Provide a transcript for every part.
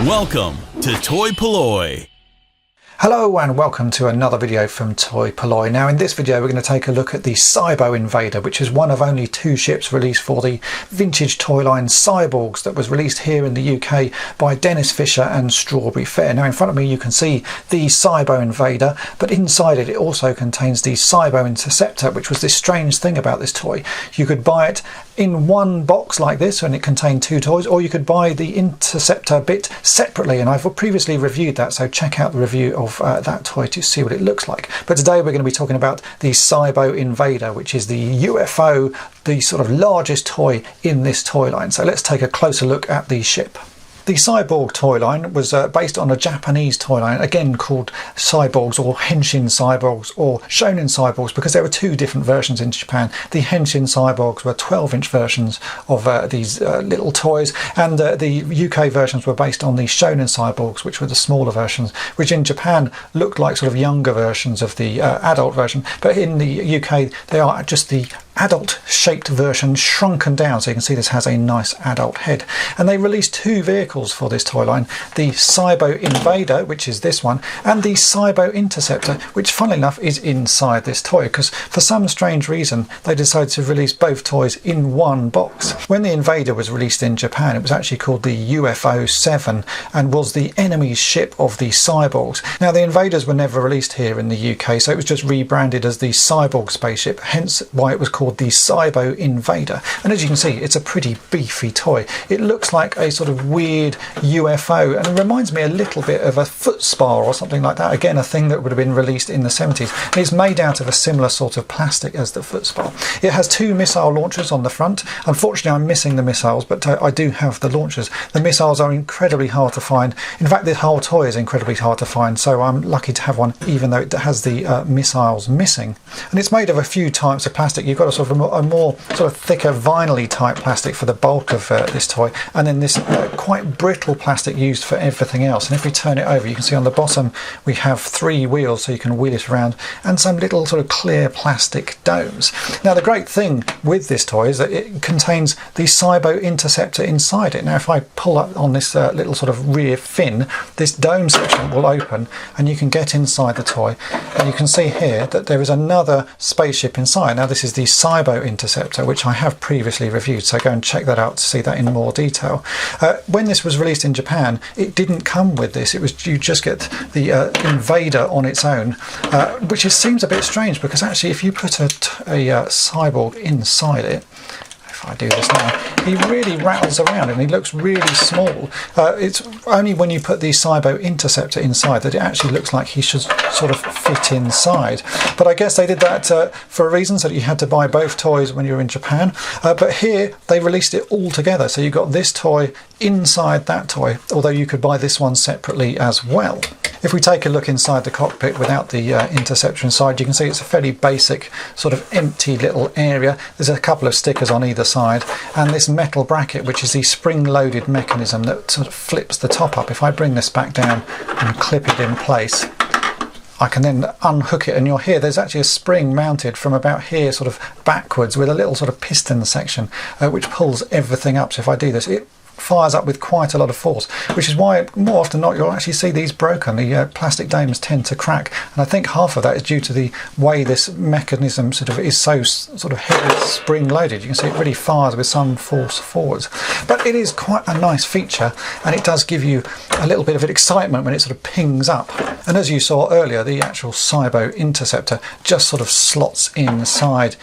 Welcome to toy-polloi. Hello and welcome to another video from toy-polloi. Now in this video we're going to take a look at the Cybo-invader, which is one of only 2 ships released for the vintage toy line Cyborgs that was released here in the UK by Dennis Fisher and Strawberry Fayre. Now in front of me you can see the Cybo-invader, but inside it also contains the Cybo-interceptor, which was this strange thing about this toy. You could buy it in one box like this and it contained 2 toys, or you could buy the interceptor bit separately, and I've previously reviewed that, so check out the review of that toy to see what it looks like. But today we're going to be talking about the Cybo-invader, which is the UFO, the sort of largest toy in this toy line. So let's take a closer look at the ship. The Cyborg toy line was based on a Japanese toy line, again called Cyborgs or Henshin Cyborgs or Shonen Cyborgs, because there were 2 different versions in Japan. The Henshin Cyborgs were 12-inch versions of these little toys, and the UK versions were based on the Shonen Cyborgs, which were the smaller versions, which in Japan looked like sort of younger versions of the adult version, but in the UK they are just the adult shaped version shrunken down, so you can see this has a nice adult head. And they released 2 vehicles for this toy line, the Cybo-invader, which is this one, and the Cybo-interceptor, which funnily enough is inside this toy, because for some strange reason they decided to release both toys in one box. When the Invader was released in Japan, it was actually called the UFO-7 and was the enemy's ship of the Cyborgs. Now the Invaders were never released here in the UK, so it was just rebranded as the Cyborg spaceship, hence why it was called the Cybo-invader. And as you can see, it's a pretty beefy toy. It looks like a sort of weird UFO, and it reminds me a little bit of a foot spar or something like that, again a thing that would have been released in the 70s. And it's made out of a similar sort of plastic as the foot spar. It has 2 missile launchers on the front. Unfortunately I'm missing the missiles, but I do have the launchers. The missiles are incredibly hard to find. In fact, this whole toy is incredibly hard to find, so I'm lucky to have one even though it has the missiles missing. And it's made of a few types of plastic. You've got a sort of a more sort of thicker vinyl-y type plastic for the bulk of this toy, and then this quite brittle plastic used for everything else. And if we turn it over, you can see on the bottom we have 3 wheels so you can wheel it around, and some little sort of clear plastic domes. Now the great thing with this toy is that it contains the Cybo-interceptor inside it. Now if I pull up on this little sort of rear fin, this dome section will open and you can get inside the toy, and you can see here that there is another spaceship inside. Now this is the Cybo-interceptor, which I have previously reviewed, so go and check that out to see that in more detail. When this was released in Japan, it didn't come with this. It was, you just get the Invader on its own, which seems a bit strange, because actually if you put a cyborg inside it, if I do this now, he really rattles around and he looks really small. It's only when you put the Cybo-interceptor inside that it actually looks like he should sort of fit inside. But I guess they did that for a reason, so that you had to buy both toys when you were in Japan. But here they released it all together, so you got this toy inside that toy, although you could buy this one separately as well. If we take a look inside the cockpit without the interceptor inside, you can see it's a fairly basic sort of empty little area. There's a couple of stickers on either side, and this metal bracket, which is the spring-loaded mechanism that sort of flips the top up. If I bring this back down and clip it in place, I can then unhook it, and you'll hear there's actually a spring mounted from about here sort of backwards with a little sort of piston section which pulls everything up. So if I do this, it fires up with quite a lot of force, which is why more often than not you'll actually see these broken. The plastic domes tend to crack, and I think half of that is due to the way this mechanism sort of is so sort of heavily spring loaded. You can see it really fires with some force forwards, but it is quite a nice feature, and it does give you a little bit of an excitement when it sort of pings up. And as you saw earlier, the actual Cybo-interceptor just sort of slots inside.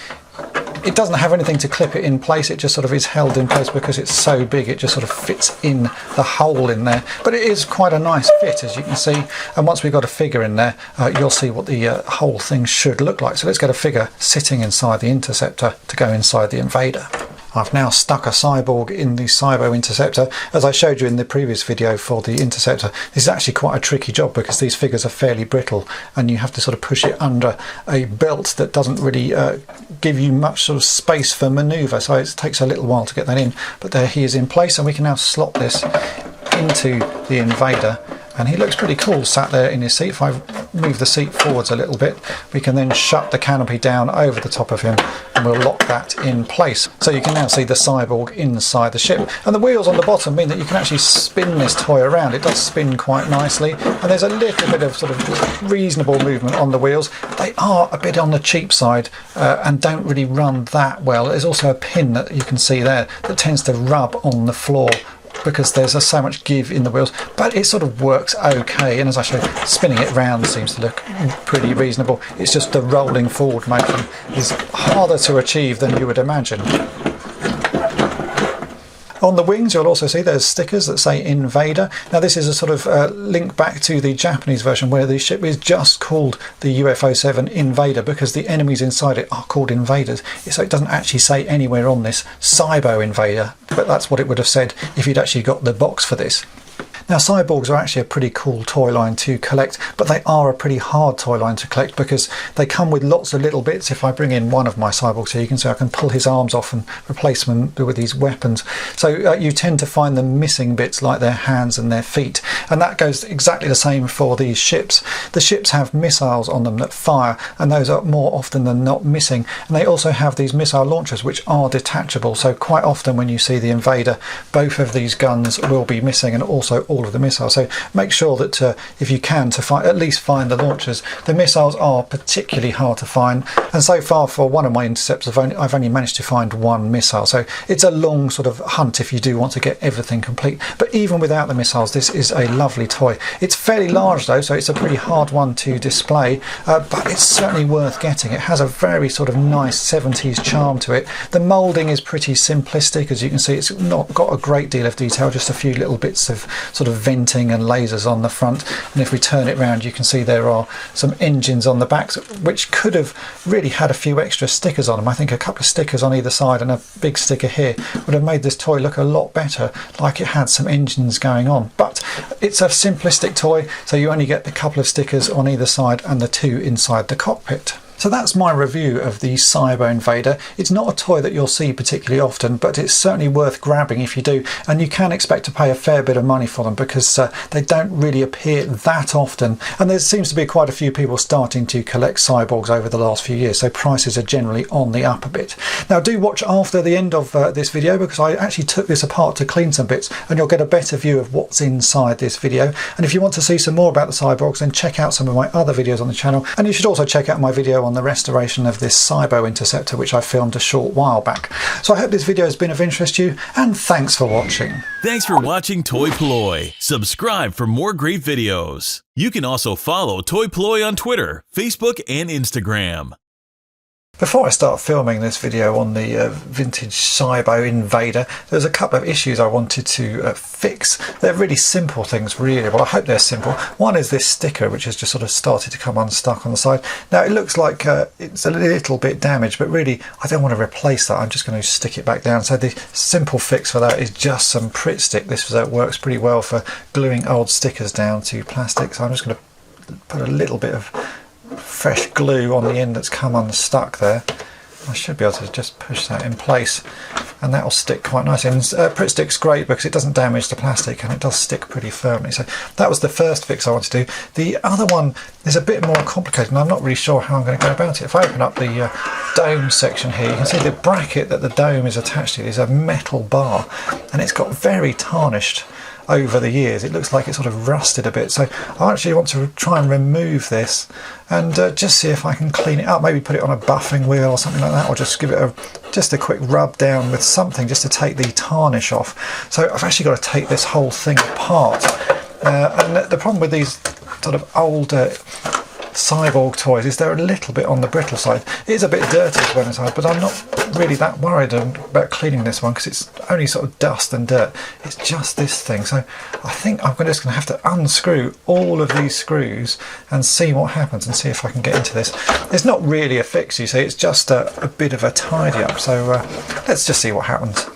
It doesn't have anything to clip it in place, it just sort of is held in place because it's so big, it just sort of fits in the hole in there. But it is quite a nice fit, as you can see, and once we've got a figure in there, you'll see what the whole thing should look like. So let's get a figure sitting inside the interceptor to go inside the Invader. I've now stuck a cyborg in the Cybo-interceptor. As I showed you in the previous video for the interceptor, this is actually quite a tricky job because these figures are fairly brittle and you have to sort of push it under a belt that doesn't really give you much sort of space for manoeuvre, so it takes a little while to get that in. But there he is in place, and we can now slot this into the Invader, and he looks pretty cool sat there in his seat. If I move the seat forwards a little bit, we can then shut the canopy down over the top of him and we'll lock that in place. So you can now see the Cyborg inside the ship. And the wheels on the bottom mean that you can actually spin this toy around. It does spin quite nicely, and there's a little bit of sort of reasonable movement on the wheels. They are a bit on the cheap side and don't really run that well. There's also a pin that you can see there that tends to rub on the floor because there's so much give in the wheels, but it sort of works okay. And as I show you, spinning it round seems to look pretty reasonable. It's just the rolling forward motion is harder to achieve than you would imagine. On the wings you'll also see there's stickers that say Invader. Now this is a sort of link back to the Japanese version where the ship is just called the UFO-7 Invader because the enemies inside it are called invaders. So it doesn't actually say anywhere on this Cybo-invader, but that's what it would have said if you'd actually got the box for this. Now Cyborgs are actually a pretty cool toy line to collect, but they are a pretty hard toy line to collect because they come with lots of little bits. If I bring in one of my Cyborgs here, you can see I can pull his arms off and replace them with these weapons. So you tend to find them missing bits like their hands and their feet, and that goes exactly the same for these ships. The ships have missiles on them that fire, and those are more often than not missing, and they also have these missile launchers which are detachable. So quite often when you see the Invader, both of these guns will be missing and also all of the missiles. So make sure that if you can, to at least find the launchers. The missiles are particularly hard to find, and so far for one of my intercepts I've only managed to find one missile. So it's a long sort of hunt if you do want to get everything complete. But even without the missiles, this is a lovely toy. It's fairly large though, so it's a pretty hard one to display, but it's certainly worth getting. It has a very sort of nice 70s charm to it. The moulding is pretty simplistic, as you can see. It's not got a great deal of detail, just a few little bits of sort of venting and lasers on the front, and if we turn it round you can see there are some engines on the back which could have really had a few extra stickers on them. I think a couple of stickers on either side and a big sticker here would have made this toy look a lot better, like it had some engines going on. But it's a simplistic toy, so you only get a couple of stickers on either side and the two inside the cockpit. So that's my review of the Cybo-invader. It's not a toy that you'll see particularly often, but it's certainly worth grabbing if you do, and you can expect to pay a fair bit of money for them because they don't really appear that often, and there seems to be quite a few people starting to collect Cyborgs over the last few years, so prices are generally on the up a bit. Now do watch after the end of this video because I actually took this apart to clean some bits, and you'll get a better view of what's inside this video. And if you want to see some more about the Cyborgs, then check out some of my other videos on the channel, and you should also check out my video on the restoration of this Cybo interceptor which I filmed a short while back. So I hope this video has been of interest to you, and thanks for watching. Thanks for watching toy-polloi. Subscribe for more great videos. You can also follow toy-polloi on Twitter, Facebook, and Instagram. Before I start filming this video on the vintage Cybo-invader, there's a couple of issues I wanted to fix. They're really simple things really, well I hope they're simple. One is this sticker which has just sort of started to come unstuck on the side. Now it looks like it's a little bit damaged, but really I don't want to replace that. I'm just going to stick it back down. So the simple fix for that is just some Pritt stick. This works pretty well for gluing old stickers down to plastic, so I'm just going to put a little bit of fresh glue on the end that's come unstuck there. I should be able to just push that in place and that will stick quite nicely. And Pritt stick's great because it doesn't damage the plastic and it does stick pretty firmly. So that was the first fix I wanted to do. The other one is a bit more complicated and I'm not really sure how I'm going to go about it. If I open up the dome section here, you can see the bracket that the dome is attached to is a metal bar, and it's got very tarnished over the years. It looks like it's sort of rusted a bit, so I actually want to try and remove this and just see if I can clean it up, maybe put it on a buffing wheel or something like that, or just give it just a quick rub down with something just to take the tarnish off. So I've actually got to take this whole thing apart, and the problem with these sort of old Cyborg toys is they're a little bit on the brittle side. It is a bit dirty as well inside, but I'm not really that worried about cleaning this one because it's only sort of dust and dirt. It's just this thing. So I think I'm just going to have to unscrew all of these screws and see what happens and see if I can get into this. It's not really a fix, you see, it's just a bit of a tidy up. So let's just see what happens.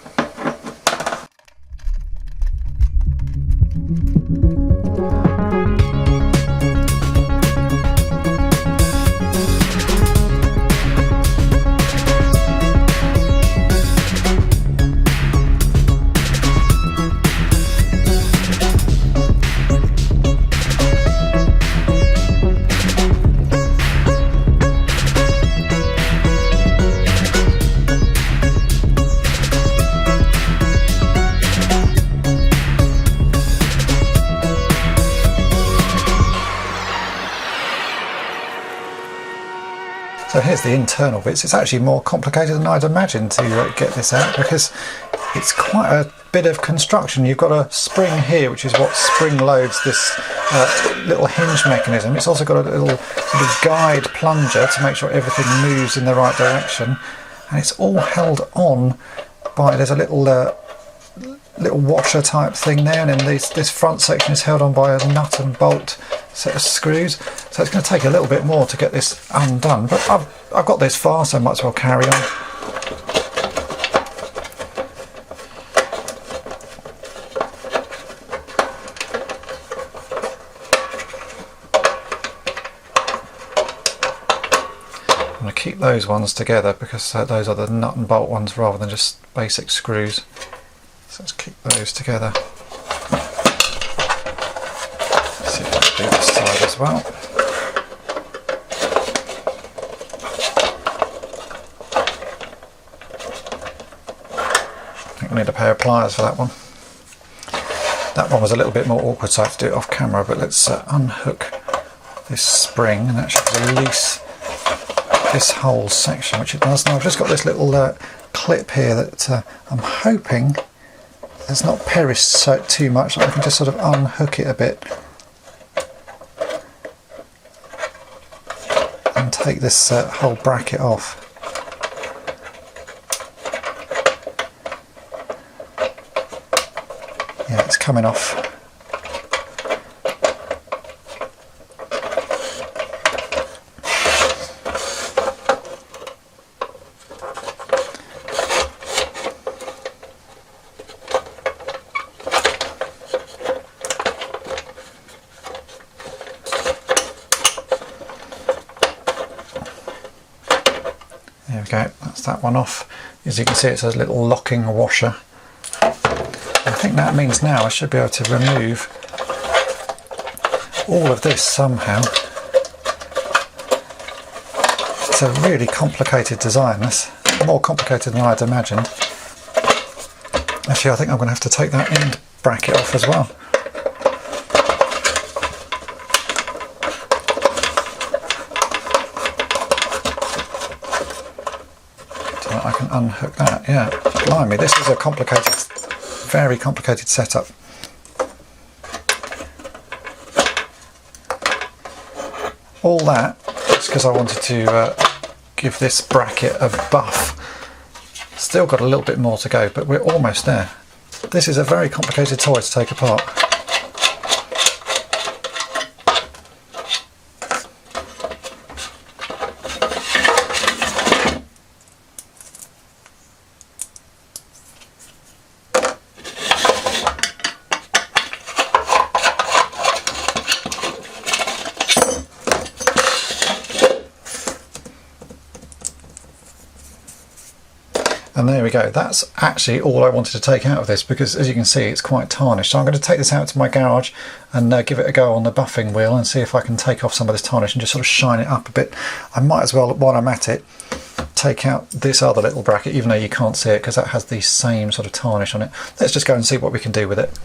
So here's the internal bits. It's actually more complicated than I'd imagined to get this out, because it's quite a bit of construction. You've got a spring here, which is what spring loads this little hinge mechanism. It's also got a little sort of guide plunger to make sure everything moves in the right direction, and it's all held on by, there's a little washer type thing there, and then this front section is held on by a nut and bolt set of screws. So it's going to take a little bit more to get this undone, but I've got this far, so I might as well carry on. I'm going to keep those ones together because those are the nut and bolt ones rather than just basic screws. So let's keep those together. See if I can do this side as well. I think we need a pair of pliers for that one. That one was a little bit more awkward, so I have to do it off camera, but let's unhook this spring, and that should release this whole section, which it does. Now I've just got this little clip here that I'm hoping has not perished so too much. I can just sort of unhook it a bit and take this whole bracket off. Yeah, it's coming off. There we go, that's that one off. As you can see, it's a little locking washer. I think that means now I should be able to remove all of this somehow. It's a really complicated design, this. More complicated than I'd imagined. Actually, I think I'm going to have to take that end bracket off as well. I can unhook that, yeah. Blimey, this is a complicated, very complicated setup. All that is because I wanted to give this bracket a buff. Still got a little bit more to go, but we're almost there. This is a very complicated toy to take apart. And there we go, that's actually all I wanted to take out of this, because as you can see it's quite tarnished. So I'm going to take this out to my garage and give it a go on the buffing wheel and see if I can take off some of this tarnish and just sort of shine it up a bit. I might as well, while I'm at it, take out this other little bracket, even though you can't see it because that has the same sort of tarnish on it. Let's just go and see what we can do with it.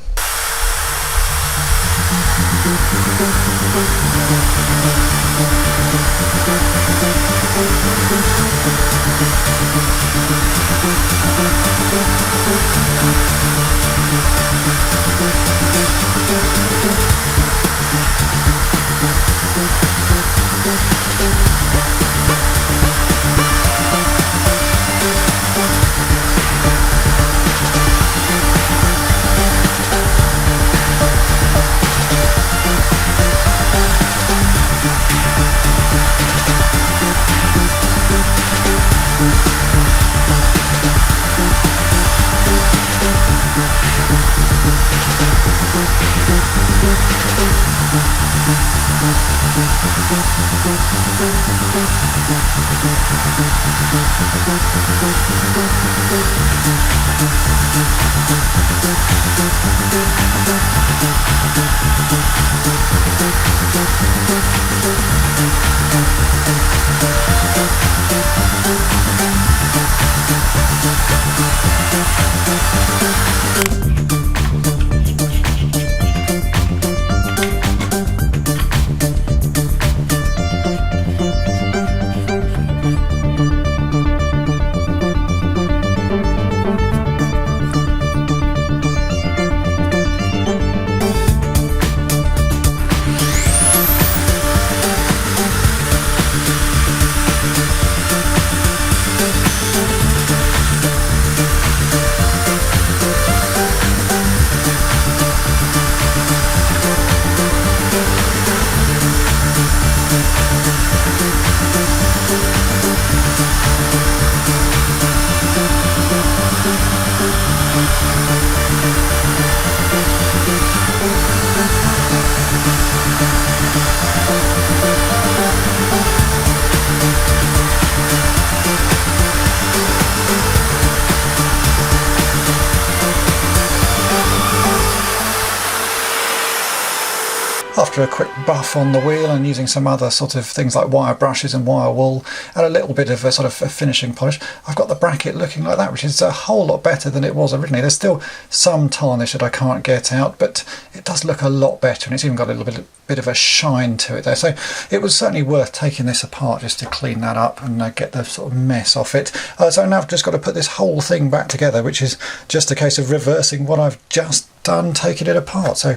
after a quick buff on the wheel and using some other sort of things like wire brushes and wire wool and a little bit of a sort of a finishing polish, I've got the bracket looking like that, which is a whole lot better than it was originally. There's still some tarnish that I can't get out, but it does look a lot better, and it's even got a little bit of a shine to it there. So it was certainly worth taking this apart just to clean that up and get the sort of mess off it. So now I've just got to put this whole thing back together, which is just a case of reversing what I've just done, taking it apart. So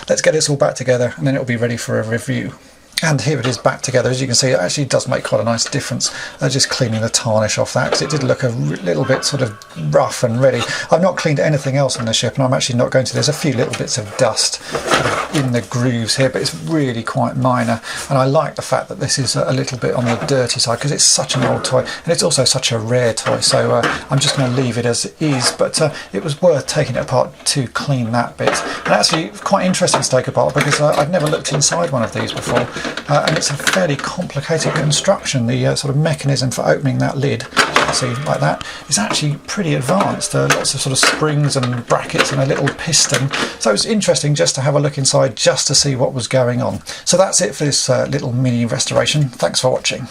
let's get this all back together and then it'll be ready for a review. And here it is back together. As you can see, it actually does make quite a nice difference. Just cleaning the tarnish off that, because it did look a little bit sort of rough and ready. I've not cleaned anything else on the ship, and I'm actually not going to. There's a few little bits of dust in the grooves here, but it's really quite minor. And I like the fact that this is a little bit on the dirty side, because it's such an old toy, and it's also such a rare toy. So I'm just going to leave it as it is, but it was worth taking it apart to clean that bit. And actually quite interesting to take apart, because I've never looked inside one of these before. And it's a fairly complicated construction. The sort of mechanism for opening that lid, see, like that, is actually pretty advanced. Lots of sort of springs and brackets and a little piston. So it's interesting just to have a look inside, just to see what was going on. So that's it for this little mini restoration. Thanks for watching.